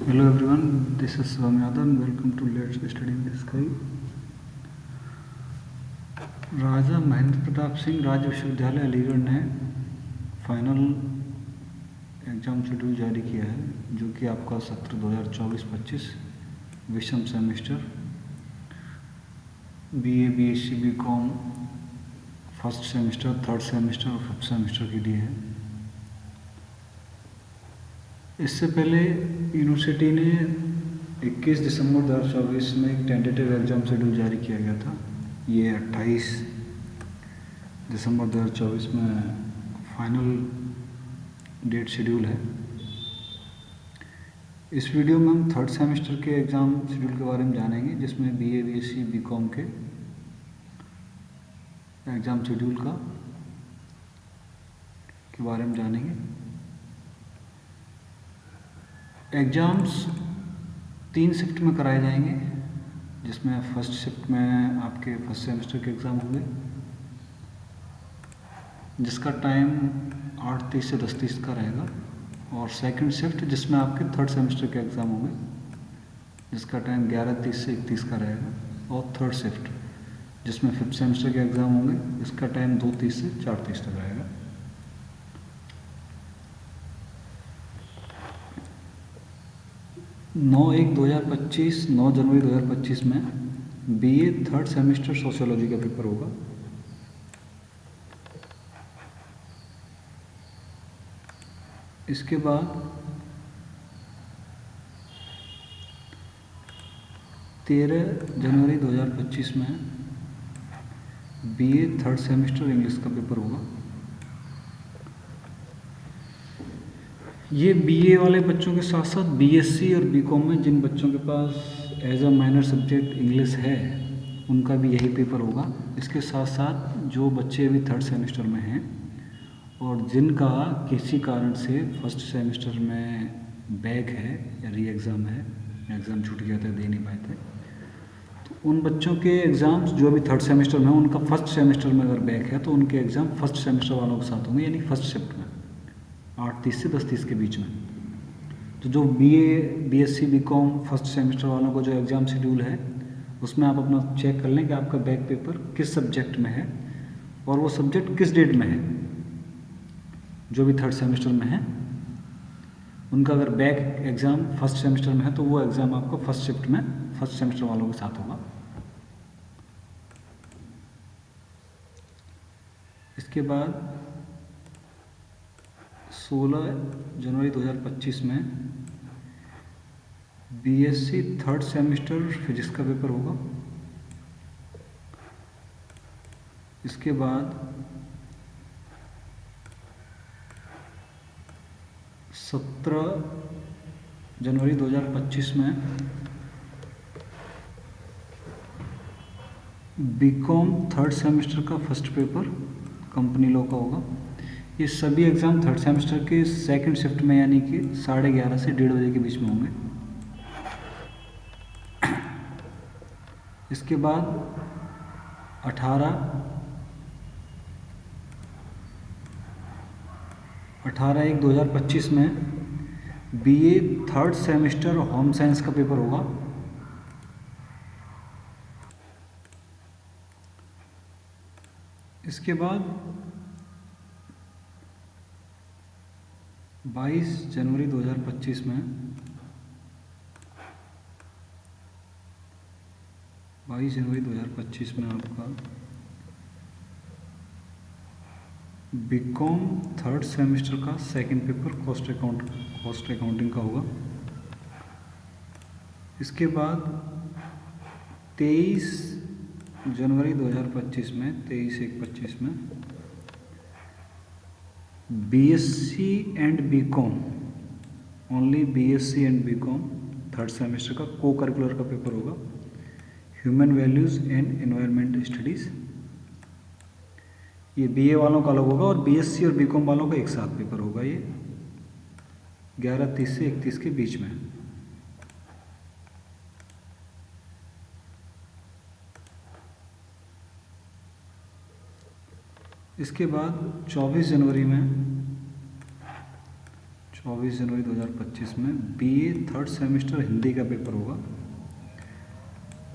Hello everyone, this is Swamyada and welcome to Let's Study in the Sky. राजा महेंद्र प्रताप सिंह राज्य विश्वविद्यालय अलीगढ़ ने final exam schedule जारी किया है, जो कि आपका सत्र 2024-25 विषम semester BA, BSc, BCom first semester, third semester और फिफ्थ सेमेस्टर के लिए है। इससे पहले यूनिवर्सिटी ने 21 दिसंबर 2024 में एक टेंटेटिव एग्ज़ाम शेड्यूल जारी किया गया था। ये 28 दिसंबर 2024 में फाइनल डेट शेड्यूल है। इस वीडियो में हम थर्ड सेमेस्टर के एग्ज़ाम शेड्यूल के बारे में जानेंगे, जिसमें BA, BSc, BCom के एग्ज़ाम शेड्यूल के बारे में जानेंगे। एग्ज़ाम्स 3 शिफ्ट में कराए जाएंगे, जिसमें फर्स्ट शिफ्ट में आपके फर्स्ट सेमेस्टर के एग्ज़ाम होंगे, जिसका टाइम 8:30 से 10:30 का रहेगा, और सेकंड शिफ्ट जिसमें आपके थर्ड सेमेस्टर के एग्ज़ाम होंगे, जिसका टाइम 11:30 से 31 का रहेगा, और थर्ड शिफ्ट जिसमें फिफ्थ सेमेस्टर के एग्ज़ाम होंगे, इसका टाइम 2:30 से 4:30 तक रहेगा। 9 जनवरी 2025 में BA थर्ड सेमेस्टर सोशियोलॉजी का पेपर होगा। इसके बाद 13 जनवरी 2025 में BA थर्ड सेमेस्टर इंग्लिश का पेपर होगा। ये BA वाले बच्चों के साथ साथ BSc और BCom में जिन बच्चों के पास as a minor subject English है, उनका भी यही पेपर होगा। इसके साथ साथ जो बच्चे अभी थर्ड सेमेस्टर में हैं और जिनका किसी कारण से फर्स्ट सेमेस्टर में बैक है या री एग्ज़ाम है, एग्ज़ाम छूट गया था, दे नहीं पाए थे, तो उन बच्चों के एग्ज़ाम्स जो अभी थर्ड सेमेस्टर में हैं, उनका फर्स्ट सेमेस्टर में अगर बैक है तो उनके एग्ज़ाम फर्स्ट सेमेस्टर वालों के साथ होंगे, यानी फर्स्ट शिफ्ट में 8:30 से 10:30 के बीच में। तो जो BA, BSc, BCom first semester वालों का जो एग्ज़ाम शेड्यूल है, उसमें आप अपना चेक कर लें कि आपका बैक पेपर किस सब्जेक्ट में है और वो सब्जेक्ट किस डेट में है। जो भी थर्ड सेमेस्टर में है, उनका अगर बैक एग्ज़ाम फर्स्ट सेमेस्टर में है तो वो एग्ज़ाम आपका फर्स्ट शिफ्ट में फर्स्ट सेमेस्टर वालों के साथ होगा। इसके बाद 16 जनवरी 2025 में BSc थर्ड सेमेस्टर फिजिक्स का पेपर होगा। इसके बाद 17 जनवरी 2025 में BCom थर्ड सेमेस्टर का फर्स्ट पेपर कंपनी लॉ का होगा। ये सभी एग्ज़ाम थर्ड सेमेस्टर के सेकंड शिफ्ट में, यानी कि 11:30 से 1:30 बजे के बीच में होंगे। इसके बाद 18/1/2025 में BA third semester home science का पेपर होगा। इसके बाद 22 जनवरी 2025 में आपका BCom थर्ड सेमेस्टर का सेकंड पेपर कॉस्ट अकाउंटिंग का होगा। इसके बाद 23 जनवरी 2025 में 23/1/25 में BSc and BCom, only BSc and BCom third semester का को करिकुलर का पेपर होगा, human values and environment studies. ये BA वालों का अलग होगा और BSc और BCom वालों का एक साथ पेपर होगा। ये 11:30 से 31 के बीच में। इसके बाद 24 जनवरी 24 जनवरी 2025 में बीए थर्ड सेमेस्टर हिंदी का पेपर होगा।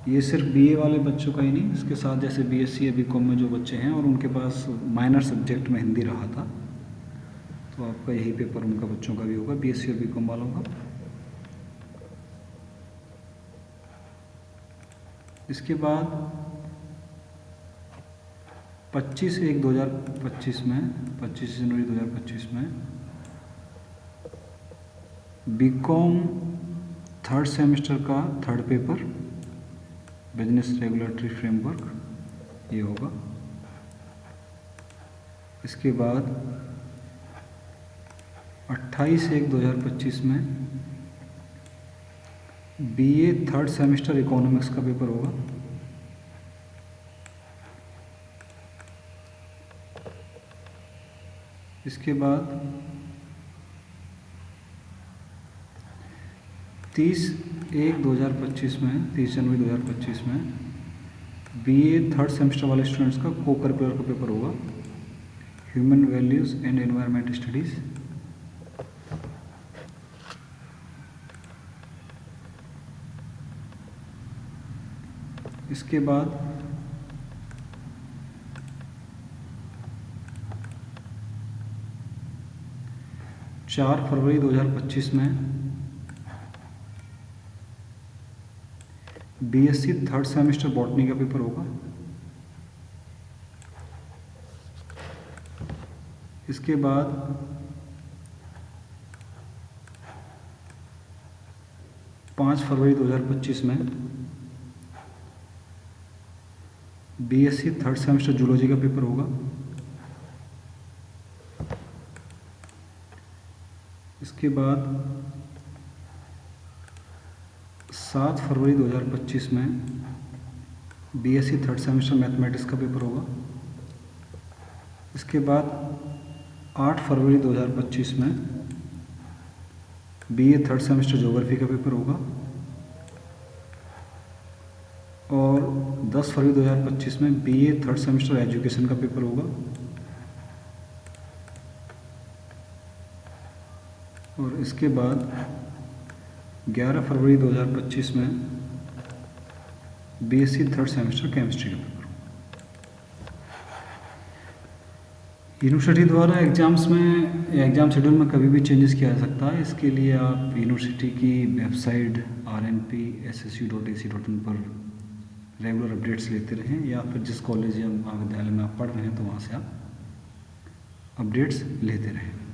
ये सिर्फ बीए वाले बच्चों का ही नहीं, इसके साथ जैसे बीएससी या बीकॉम में जो बच्चे हैं और उनके पास माइनर सब्जेक्ट में हिंदी रहा था, तो आपका यही पेपर उनका बच्चों का भी होगा, बीएससी और बीकॉम वालों का। इसके बाद 25 जनवरी 2025 में बीकॉम थर्ड सेमेस्टर का third paper business regulatory framework ये होगा। इसके बाद 28/1/2025 में बीए थर्ड सेमेस्टर इकोनॉमिक्स का पेपर होगा। इसके बाद 30/1/2025 में 30 जनवरी 2025 में बीए थर्ड सेमेस्टर वाले स्टूडेंट्स का को करिकुलर का पेपर होगा, human values and environment studies. इसके बाद 4 फरवरी 2025 में बीएससी थर्ड सेमेस्टर बॉटनी का पेपर होगा। इसके बाद 5 फरवरी 2025 में बीएससी थर्ड सेमेस्टर जूलॉजी का पेपर होगा। इसके बाद 7 फरवरी 2025 में बीएससी थर्ड सेमेस्टर मैथमेटिक्स का पेपर होगा। इसके बाद 8 फरवरी 2025 में बीए थर्ड सेमेस्टर ज्योग्राफी का पेपर होगा। और 10 फरवरी 2025 में बीए थर्ड सेमेस्टर एजुकेशन का पेपर होगा। और इसके बाद 11 फरवरी 2025 में बीएससी थर्ड सेमेस्टर केमिस्ट्री का पेपर। यूनिवर्सिटी द्वारा एग्ज़ाम शेड्यूल में कभी भी चेंजेस किया जा सकता है। इसके लिए आप यूनिवर्सिटी की वेबसाइट rnpssu.ac.in पर रेगुलर अपडेट्स लेते रहें, या फिर जिस कॉलेज या महाविद्यालय में आप पढ़ रहे हैं तो वहाँ से आप अपडेट्स लेते रहें।